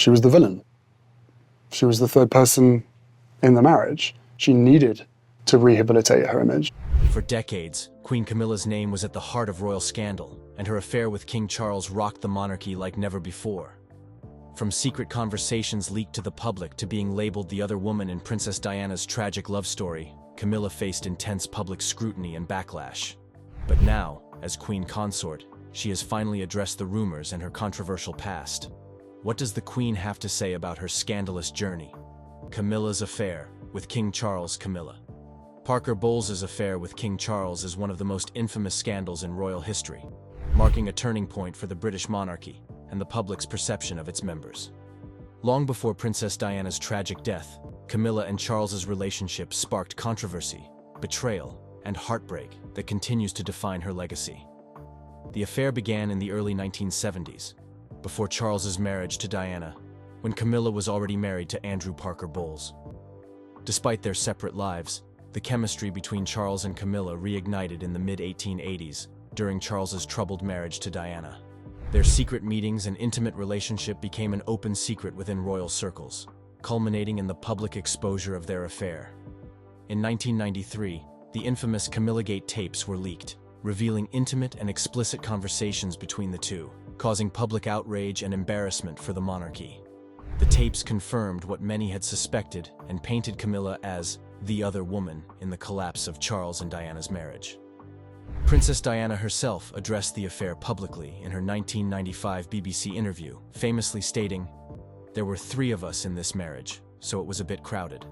She was the villain. She was the third person in the marriage. She needed to rehabilitate her image. For decades, Queen Camilla's name was at the heart of royal scandal, and her affair with King Charles rocked the monarchy like never before. From secret conversations leaked to the public to being labeled the other woman in Princess Diana's tragic love story, Camilla faced intense public scrutiny and backlash. But now, as Queen Consort, she has finally addressed the rumors and her controversial past. What does the Queen have to say about her scandalous journey? Camilla's affair with King Charles. Camilla Parker Bowles's affair with King Charles is one of the most infamous scandals in royal history, marking a turning point for the British monarchy and the public's perception of its members. Long before Princess Diana's tragic death, Camilla and Charles's relationship sparked controversy, betrayal, and heartbreak that continues to define her legacy. The affair began in the early 1970s, before Charles's marriage to Diana, when Camilla was already married to Andrew Parker Bowles. Despite their separate lives, the chemistry between Charles and Camilla reignited in the mid-1880s during Charles's troubled marriage to Diana. Their secret meetings and intimate relationship became an open secret within royal circles, culminating in the public exposure of their affair. In 1993, the infamous Camillagate tapes were leaked, revealing intimate and explicit conversations between the two, causing public outrage and embarrassment for the monarchy. The tapes confirmed what many had suspected and painted Camilla as the other woman in the collapse of Charles and Diana's marriage. Princess Diana herself addressed the affair publicly in her 1995 BBC interview, famously stating, "There were 3 of us in this marriage, so it was a bit crowded."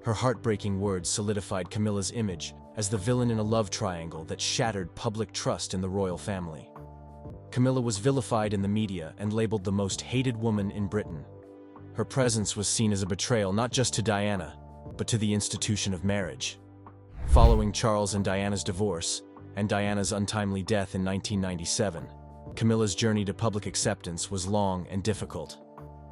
Her heartbreaking words solidified Camilla's image as the villain in a love triangle that shattered public trust in the royal family. Camilla was vilified in the media and labeled the most hated woman in Britain. Her presence was seen as a betrayal not just to Diana, but to the institution of marriage. Following Charles and Diana's divorce, and Diana's untimely death in 1997, Camilla's journey to public acceptance was long and difficult.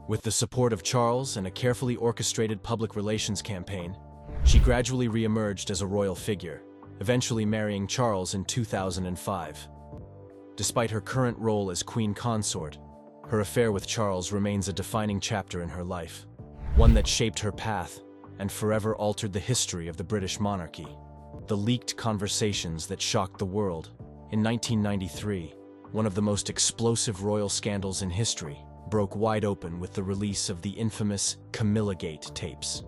With the support of Charles and a carefully orchestrated public relations campaign, she gradually re-emerged as a royal figure, eventually marrying Charles in 2005. Despite her current role as Queen Consort, her affair with Charles remains a defining chapter in her life, one that shaped her path and forever altered the history of the British monarchy. The leaked conversations that shocked the world. In 1993, one of the most explosive royal scandals in history broke wide open with the release of the infamous Camillagate tapes.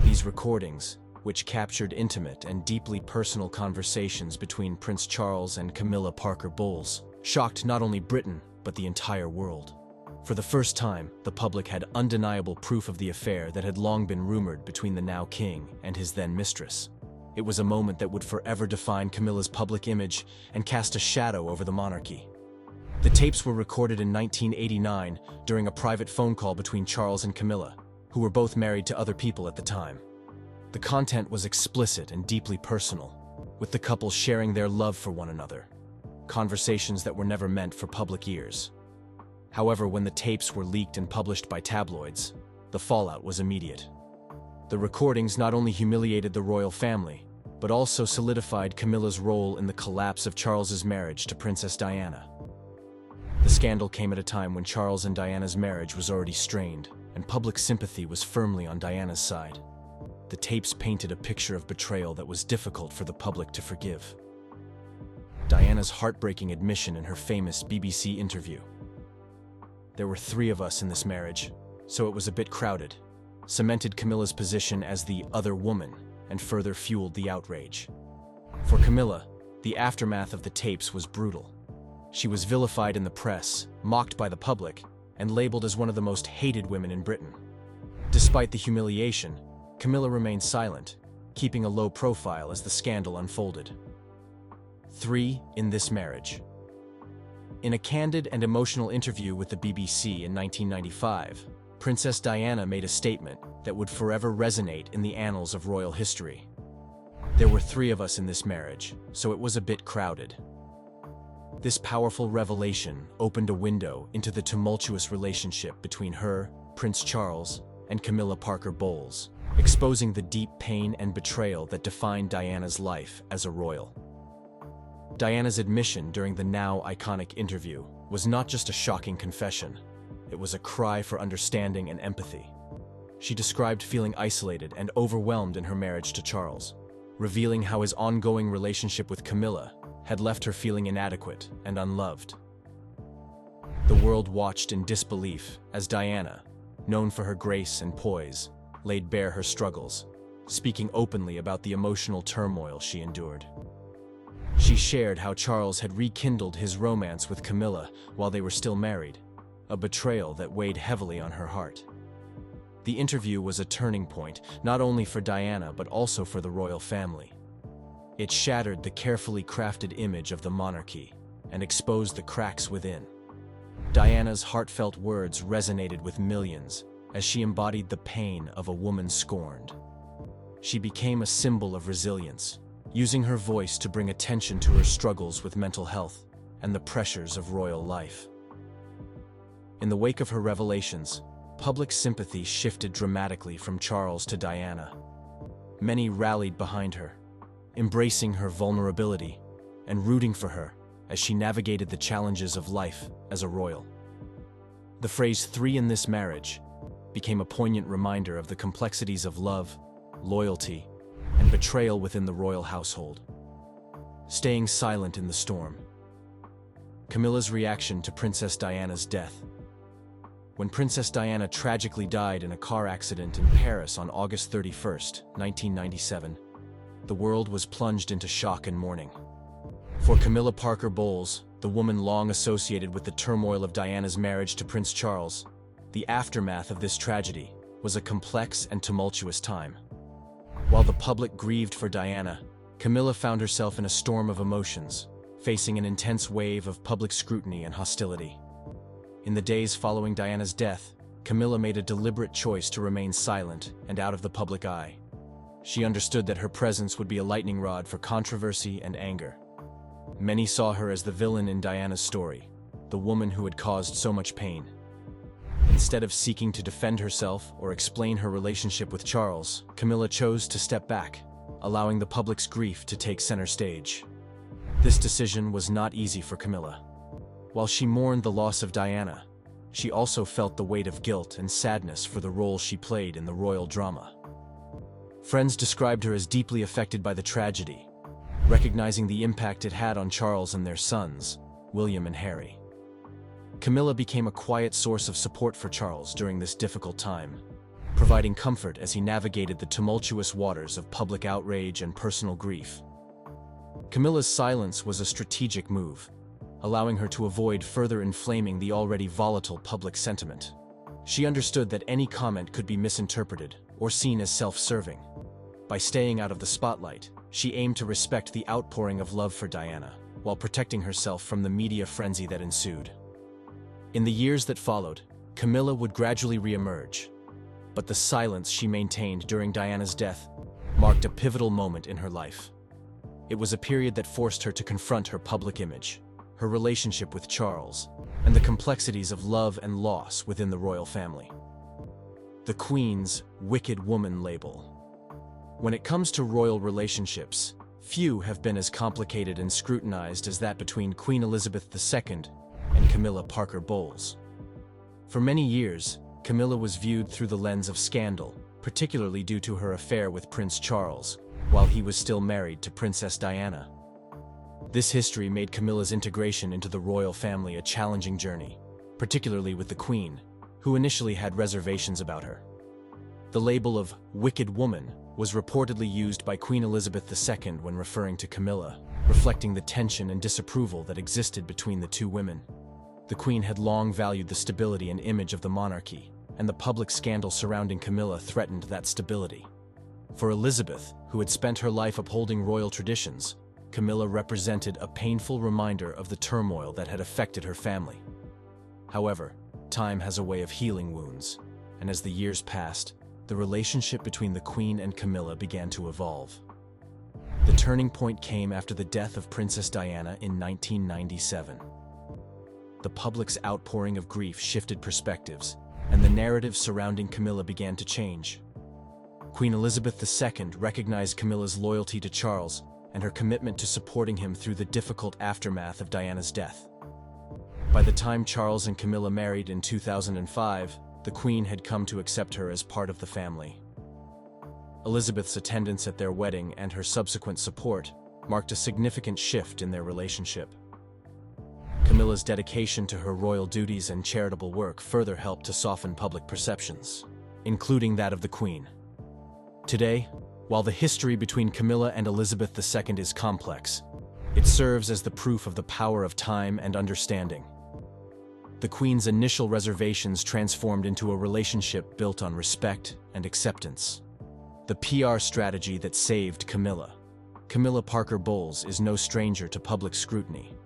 These recordings, which captured intimate and deeply personal conversations between Prince Charles and Camilla Parker Bowles, shocked not only Britain, but the entire world. For the first time, the public had undeniable proof of the affair that had long been rumored between the now king and his then mistress. It was a moment that would forever define Camilla's public image and cast a shadow over the monarchy. The tapes were recorded in 1989 during a private phone call between Charles and Camilla, who were both married to other people at the time. The content was explicit and deeply personal, with the couple sharing their love for one another, conversations that were never meant for public ears. However, when the tapes were leaked and published by tabloids, the fallout was immediate. The recordings not only humiliated the royal family, but also solidified Camilla's role in the collapse of Charles's marriage to Princess Diana. The scandal came at a time when Charles and Diana's marriage was already strained, and public sympathy was firmly on Diana's side. The tapes painted a picture of betrayal that was difficult for the public to forgive. Diana's heartbreaking admission in her famous BBC interview, "There were 3 of us in this marriage, so it was a bit crowded," cemented Camilla's position as the other woman and further fueled the outrage. For Camilla, the aftermath of the tapes was brutal. She was vilified in the press, mocked by the public, and labeled as one of the most hated women in Britain. Despite the humiliation, Camilla remained silent, keeping a low profile as the scandal unfolded. 3 in this marriage. In a candid and emotional interview with the BBC in 1995, Princess Diana made a statement that would forever resonate in the annals of royal history. "There were 3 of us in this marriage, so it was a bit crowded." This powerful revelation opened a window into the tumultuous relationship between her, Prince Charles, and Camilla Parker Bowles, exposing the deep pain and betrayal that defined Diana's life as a royal. Diana's admission during the now iconic interview was not just a shocking confession. It was a cry for understanding and empathy. She described feeling isolated and overwhelmed in her marriage to Charles, revealing how his ongoing relationship with Camilla had left her feeling inadequate and unloved. The world watched in disbelief as Diana, known for her grace and poise, laid bare her struggles, speaking openly about the emotional turmoil she endured. She shared how Charles had rekindled his romance with Camilla while they were still married, a betrayal that weighed heavily on her heart. The interview was a turning point, not only for Diana but also for the royal family. It shattered the carefully crafted image of the monarchy and exposed the cracks within. Diana's heartfelt words resonated with millions as she embodied the pain of a woman scorned. She became a symbol of resilience, using her voice to bring attention to her struggles with mental health and the pressures of royal life. In the wake of her revelations, public sympathy shifted dramatically from Charles to Diana. Many rallied behind her, embracing her vulnerability and rooting for her as she navigated the challenges of life as a royal. The phrase "three in this marriage" became a poignant reminder of the complexities of love, loyalty, and betrayal within the royal household. Staying silent in the storm. Camilla's reaction to Princess Diana's death. When Princess Diana tragically died in a car accident in Paris on August 31st, 1997, the world was plunged into shock and mourning. For Camilla Parker Bowles, the woman long associated with the turmoil of Diana's marriage to Prince Charles, the aftermath of this tragedy was a complex and tumultuous time. While the public grieved for Diana, Camilla found herself in a storm of emotions, facing an intense wave of public scrutiny and hostility. In the days following Diana's death, Camilla made a deliberate choice to remain silent and out of the public eye. She understood that her presence would be a lightning rod for controversy and anger. Many saw her as the villain in Diana's story, the woman who had caused so much pain. Instead of seeking to defend herself or explain her relationship with Charles, Camilla chose to step back, allowing the public's grief to take center stage. This decision was not easy for Camilla. While she mourned the loss of Diana, she also felt the weight of guilt and sadness for the role she played in the royal drama. Friends described her as deeply affected by the tragedy, recognizing the impact it had on Charles and their sons, William and Harry. Camilla became a quiet source of support for Charles during this difficult time, providing comfort as he navigated the tumultuous waters of public outrage and personal grief. Camilla's silence was a strategic move, allowing her to avoid further inflaming the already volatile public sentiment. She understood that any comment could be misinterpreted or seen as self-serving. By staying out of the spotlight, she aimed to respect the outpouring of love for Diana, while protecting herself from the media frenzy that ensued. In the years that followed, Camilla would gradually re-emerge, but the silence she maintained during Diana's death marked a pivotal moment in her life. It was a period that forced her to confront her public image, her relationship with Charles, and the complexities of love and loss within the royal family. The Queen's "wicked woman" label. When it comes to royal relationships, few have been as complicated and scrutinized as that between Queen Elizabeth II and Camilla Parker Bowles. For many years, Camilla was viewed through the lens of scandal, particularly due to her affair with Prince Charles, while he was still married to Princess Diana. This history made Camilla's integration into the royal family a challenging journey, particularly with the Queen, who initially had reservations about her. The label of "wicked woman" was reportedly used by Queen Elizabeth II when referring to Camilla, reflecting the tension and disapproval that existed between the two women. The Queen had long valued the stability and image of the monarchy, and the public scandal surrounding Camilla threatened that stability. For Elizabeth, who had spent her life upholding royal traditions, Camilla represented a painful reminder of the turmoil that had affected her family. However, time has a way of healing wounds, and as the years passed, the relationship between the Queen and Camilla began to evolve. The turning point came after the death of Princess Diana in 1997. The public's outpouring of grief shifted perspectives, and the narrative surrounding Camilla began to change. Queen Elizabeth II recognized Camilla's loyalty to Charles and her commitment to supporting him through the difficult aftermath of Diana's death. By the time Charles and Camilla married in 2005, the Queen had come to accept her as part of the family. Elizabeth's attendance at their wedding and her subsequent support marked a significant shift in their relationship. Camilla's dedication to her royal duties and charitable work further helped to soften public perceptions, including that of the Queen. Today, while the history between Camilla and Elizabeth II is complex, it serves as the proof of the power of time and understanding. The Queen's initial reservations transformed into a relationship built on respect and acceptance. The PR strategy that saved Camilla. Camilla Parker Bowles is no stranger to public scrutiny.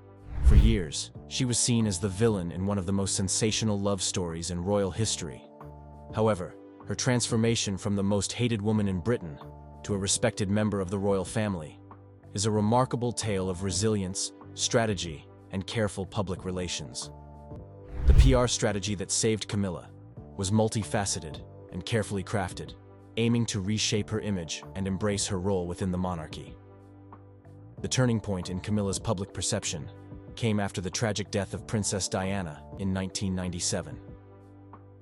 For years, she was seen as the villain in one of the most sensational love stories in royal history. However, her transformation from the most hated woman in Britain to a respected member of the royal family is a remarkable tale of resilience, strategy, and careful public relations. The PR strategy that saved Camilla was multifaceted and carefully crafted, aiming to reshape her image and embrace her role within the monarchy. The turning point in Camilla's public perception came after the tragic death of Princess Diana in 1997.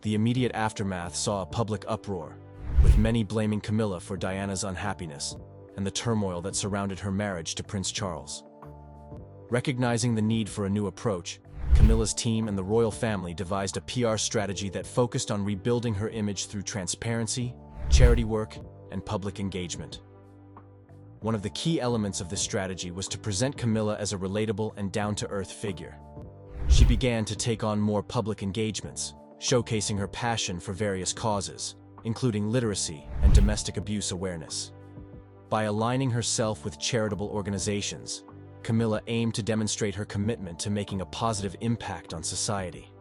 The immediate aftermath saw a public uproar, with many blaming Camilla for Diana's unhappiness and the turmoil that surrounded her marriage to Prince Charles. Recognizing the need for a new approach, Camilla's team and the royal family devised a PR strategy that focused on rebuilding her image through transparency, charity work, and public engagement. One of the key elements of this strategy was to present Camilla as a relatable and down-to-earth figure. She began to take on more public engagements, showcasing her passion for various causes, including literacy and domestic abuse awareness. By aligning herself with charitable organizations, Camilla aimed to demonstrate her commitment to making a positive impact on society.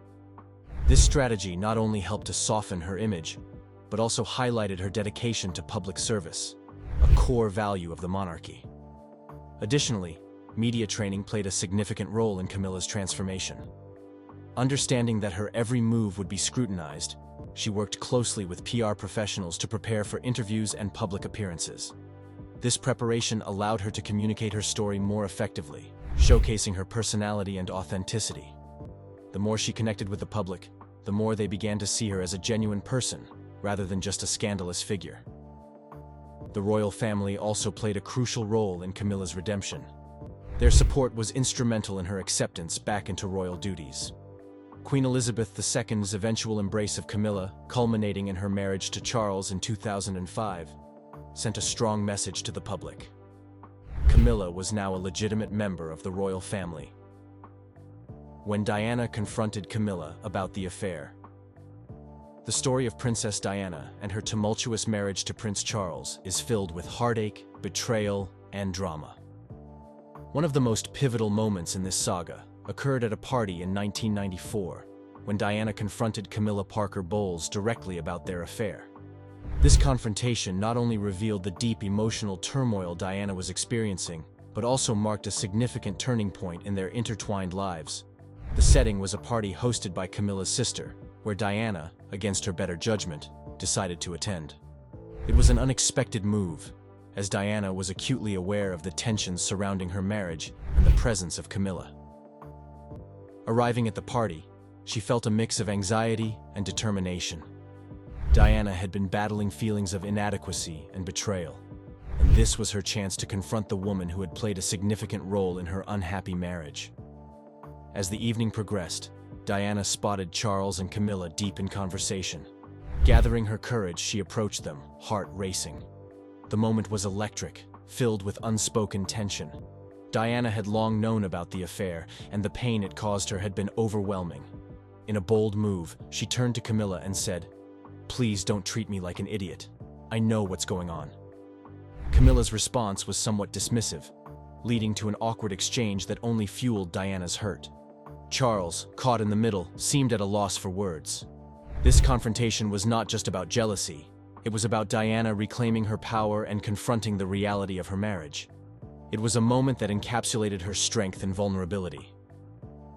This strategy not only helped to soften her image, but also highlighted her dedication to public service, a core value of the monarchy. Additionally, media training played a significant role in Camilla's transformation. Understanding that her every move would be scrutinized, she worked closely with PR professionals to prepare for interviews and public appearances. This preparation allowed her to communicate her story more effectively, showcasing her personality and authenticity. The more she connected with the public, the more they began to see her as a genuine person, rather than just a scandalous figure. The royal family also played a crucial role in Camilla's redemption. Their support was instrumental in her acceptance back into royal duties. Queen Elizabeth II's eventual embrace of Camilla, culminating in her marriage to Charles in 2005, sent a strong message to the public. Camilla was now a legitimate member of the royal family. When Diana confronted Camilla about the affair. The story of Princess Diana and her tumultuous marriage to Prince Charles is filled with heartache, betrayal, and drama. One of the most pivotal moments in this saga occurred at a party in 1994, when Diana confronted Camilla Parker Bowles directly about their affair. This confrontation not only revealed the deep emotional turmoil Diana was experiencing, but also marked a significant turning point in their intertwined lives. The setting was a party hosted by Camilla's sister, where Diana, against her better judgment, decided to attend. It was an unexpected move, as Diana was acutely aware of the tensions surrounding her marriage and the presence of Camilla. Arriving at the party, she felt a mix of anxiety and determination. Diana had been battling feelings of inadequacy and betrayal, and this was her chance to confront the woman who had played a significant role in her unhappy marriage. As the evening progressed, Diana spotted Charles and Camilla deep in conversation. Gathering her courage, she approached them, heart racing. The moment was electric, filled with unspoken tension. Diana had long known about the affair, and the pain it caused her had been overwhelming. In a bold move, she turned to Camilla and said, "Please don't treat me like an idiot. I know what's going on." Camilla's response was somewhat dismissive, leading to an awkward exchange that only fueled Diana's hurt. Charles, caught in the middle, seemed at a loss for words. This confrontation was not just about jealousy. It was about Diana reclaiming her power and confronting the reality of her marriage. It was a moment that encapsulated her strength and vulnerability.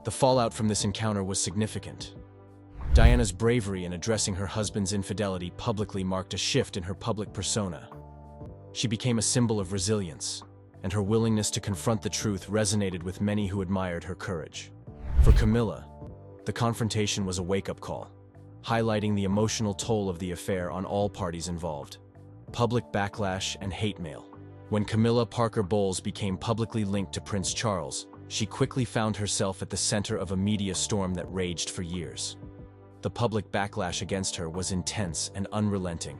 The fallout from this encounter was significant. Diana's bravery in addressing her husband's infidelity publicly marked a shift in her public persona. She became a symbol of resilience, and her willingness to confront the truth resonated with many who admired her courage. For Camilla, The confrontation was a wake-up call, highlighting the emotional toll of the affair on all parties involved. Public backlash and hate mail. When Camilla Parker Bowles became publicly linked to Prince Charles, she quickly found herself at the center of a media storm that raged for years. The public backlash against her was intense and unrelenting.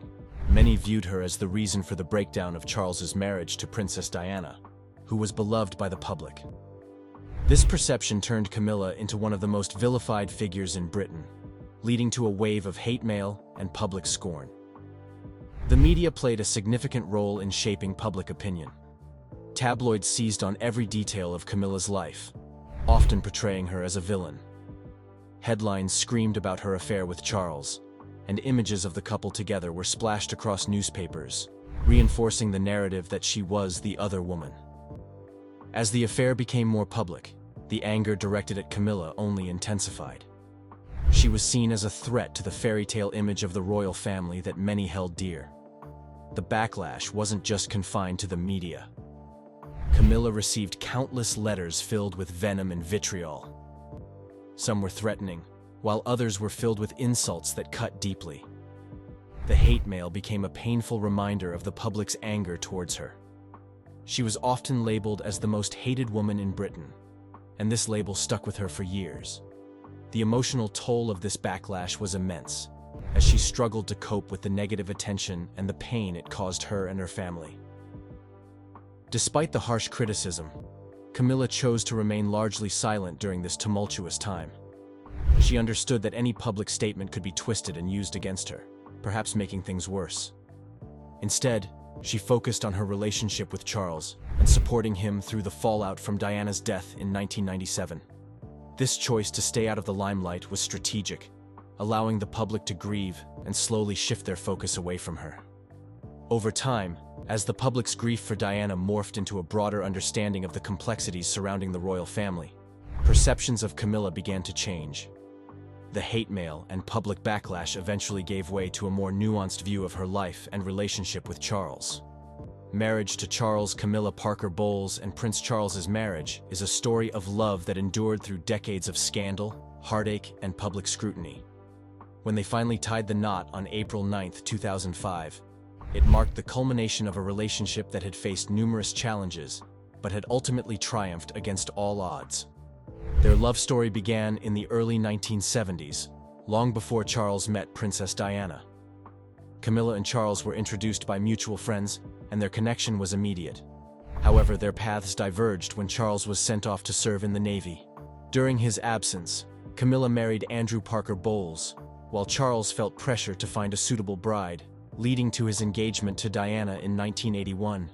Many viewed her as the reason for the breakdown of Charles's marriage to Princess Diana, who was beloved by the public. This perception turned Camilla into one of the most vilified figures in Britain, leading to a wave of hate mail and public scorn. The media played a significant role in shaping public opinion. Tabloids seized on every detail of Camilla's life, often portraying her as a villain. Headlines screamed about her affair with Charles, and images of the couple together were splashed across newspapers, reinforcing the narrative that she was the other woman. As the affair became more public, the anger directed at Camilla only intensified. She was seen as a threat to the fairy tale image of the royal family that many held dear. The backlash wasn't just confined to the media. Camilla received countless letters filled with venom and vitriol. Some were threatening, while others were filled with insults that cut deeply. The hate mail became a painful reminder of the public's anger towards her. She was often labeled as the most hated woman in Britain, and this label stuck with her for years. The emotional toll of this backlash was immense, as she struggled to cope with the negative attention and the pain it caused her and her family. Despite the harsh criticism, Camilla chose to remain largely silent during this tumultuous time. She understood that any public statement could be twisted and used against her, perhaps making things worse. Instead, she focused on her relationship with Charles and supporting him through the fallout from Diana's death in 1997. This choice to stay out of the limelight was strategic, allowing the public to grieve and slowly shift their focus away from her. Over time, as the public's grief for Diana morphed into a broader understanding of the complexities surrounding the royal family, perceptions of Camilla began to change. The hate mail and public backlash eventually gave way to a more nuanced view of her life and relationship with Charles. Marriage to Charles Camilla Parker Bowles and Prince Charles's marriage is a story of love that endured through decades of scandal, heartache, and public scrutiny. When they finally tied the knot on April 9, 2005, it marked the culmination of a relationship that had faced numerous challenges, but had ultimately triumphed against all odds. Their love story began in the early 1970s, long before Charles met Princess Diana. Camilla and Charles were introduced by mutual friends, and their connection was immediate. However, their paths diverged when Charles was sent off to serve in the Navy. During his absence, Camilla married Andrew Parker Bowles, while Charles felt pressure to find a suitable bride, leading to his engagement to Diana in 1981.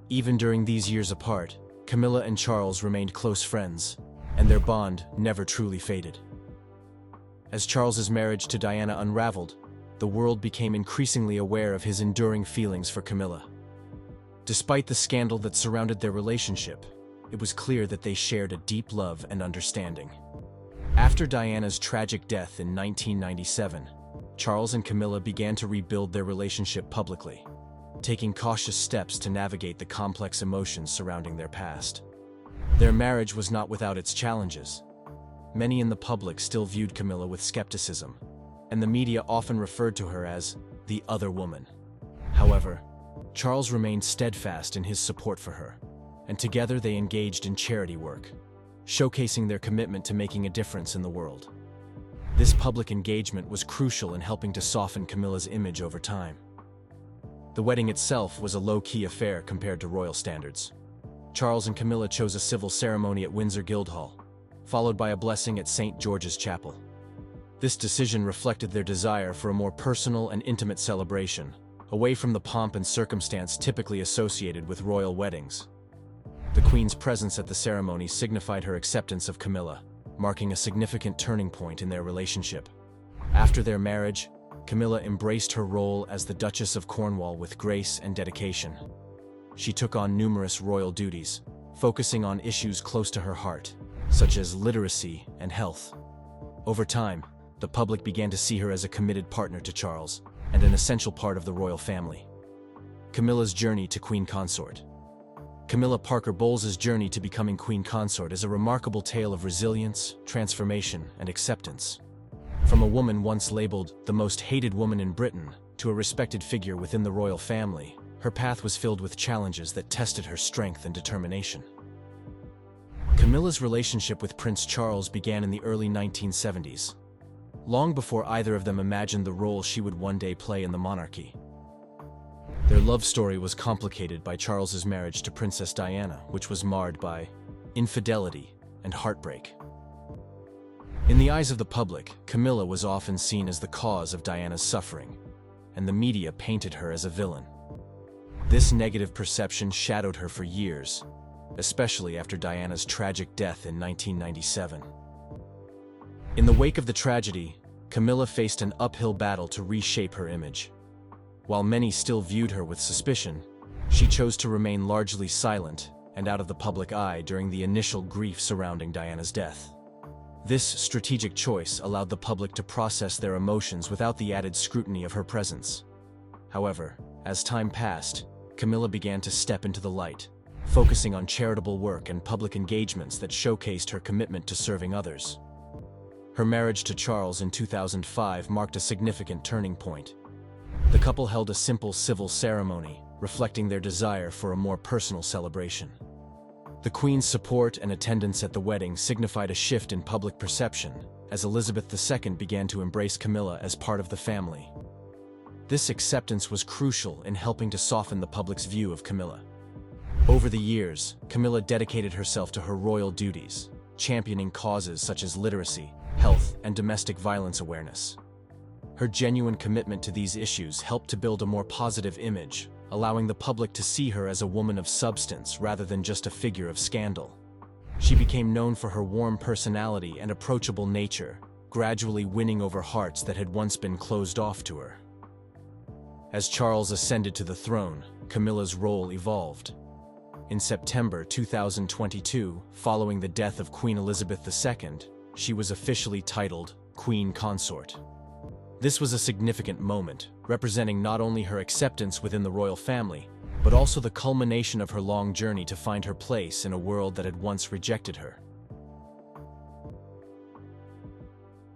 Even during these years apart, Camilla and Charles remained close friends, and their bond never truly faded. As Charles's marriage to Diana unraveled, the world became increasingly aware of his enduring feelings for Camilla. Despite the scandal that surrounded their relationship, it was clear that they shared a deep love and understanding. After Diana's tragic death in 1997, Charles and Camilla began to rebuild their relationship publicly, taking cautious steps to navigate the complex emotions surrounding their past. Their marriage was not without its challenges. Many in the public still viewed Camilla with skepticism, and the media often referred to her as the other woman. However, Charles remained steadfast in his support for her, and together they engaged in charity work, showcasing their commitment to making a difference in the world. This public engagement was crucial in helping to soften Camilla's image over time. The wedding itself was a low-key affair compared to royal standards. Charles and Camilla chose a civil ceremony at Windsor Guildhall, followed by a blessing at St. George's Chapel. This decision reflected their desire for a more personal and intimate celebration, away from the pomp and circumstance typically associated with royal weddings. The Queen's presence at the ceremony signified her acceptance of Camilla, marking a significant turning point in their relationship. After their marriage, Camilla embraced her role as the Duchess of Cornwall with grace and dedication. She took on numerous royal duties, focusing on issues close to her heart, such as literacy and health. Over time, the public began to see her as a committed partner to Charles and an essential part of the royal family. Camilla's journey to Queen Consort. Camilla Parker Bowles's journey to becoming Queen Consort is a remarkable tale of resilience, transformation, and acceptance. From a woman once labeled the most hated woman in Britain to a respected figure within the royal family, her path was filled with challenges that tested her strength and determination. Camilla's relationship with Prince Charles began in the early 1970s, long before either of them imagined the role she would one day play in the monarchy. Their love story was complicated by Charles's marriage to Princess Diana, which was marred by infidelity and heartbreak. In the eyes of the public, Camilla was often seen as the cause of Diana's suffering, and the media painted her as a villain. This negative perception shadowed her for years, especially after Diana's tragic death in 1997. In the wake of the tragedy, Camilla faced an uphill battle to reshape her image. While many still viewed her with suspicion, she chose to remain largely silent and out of the public eye during the initial grief surrounding Diana's death. This strategic choice allowed the public to process their emotions without the added scrutiny of her presence. However, as time passed, Camilla began to step into the light, focusing on charitable work and public engagements that showcased her commitment to serving others. Her marriage to Charles in 2005 marked a significant turning point. The couple held a simple civil ceremony, reflecting their desire for a more personal celebration. The Queen's support and attendance at the wedding signified a shift in public perception, as Elizabeth II began to embrace Camilla as part of the family. This acceptance was crucial in helping to soften the public's view of Camilla. Over the years, Camilla dedicated herself to her royal duties, championing causes such as literacy, health, and domestic violence awareness. Her genuine commitment to these issues helped to build a more positive image, allowing the public to see her as a woman of substance rather than just a figure of scandal. She became known for her warm personality and approachable nature, gradually winning over hearts that had once been closed off to her. As Charles ascended to the throne, Camilla's role evolved. In September 2022, following the death of Queen Elizabeth II, she was officially titled Queen Consort. This was a significant moment, representing not only her acceptance within the royal family, but also the culmination of her long journey to find her place in a world that had once rejected her.